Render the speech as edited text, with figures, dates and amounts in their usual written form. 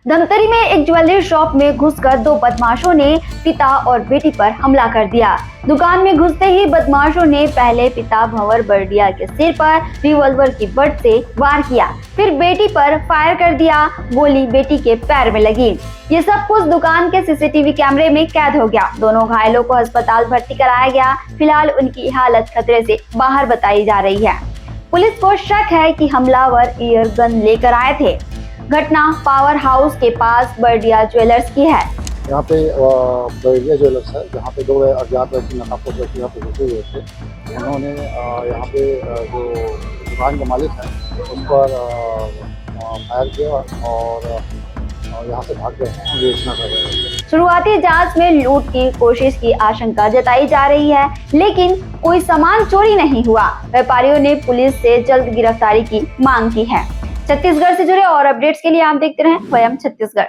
धमतरी में एक jewellery shop में घुसकर दो बदमाशों ने पिता और बेटी पर हमला कर दिया। दुकान में घुसते ही बदमाशों ने पहले पिता भंवर बर्डिया के सिर पर रिवॉल्वर की बट से वार किया, फिर बेटी पर फायर कर दिया। गोली बेटी के पैर में लगी। ये सब कुछ दुकान के सीसीटीवी कैमरे में कैद हो गया। दोनों घायलों को अस्पताल भर्ती कराया गया। फिलहाल उनकी हालत खतरे से बाहर बताई जा रही है। पुलिस को शक है कि हमलावर एयर गन लेकर आए थे। घटना पावर हाउस के पास बर्डिया ज्वेलर्स की है। यहाँ पे बर्डिया ज्वेलर्स है, जहाँ पे दो अज्ञात व्यक्ति नकाबपोश व्यक्ति यहाँ पे घुसे हुए थे। उन्होंने यहाँ पे जो दुकान का मालिक है उस पर फायर किया और यहाँ से भाग गए हैं। बेचना कर रहे हैं। शुरुआती जांच में लूट की कोशिश की आशंका जताई जा रही है, लेकिन कोई सामान चोरी नहीं हुआ। व्यापारियों ने पुलिस से जल्द गिरफ्तारी की मांग की है। छत्तीसगढ़ से जुड़े और अपडेट्स के लिए आप देखते रहें वयम छत्तीसगढ़।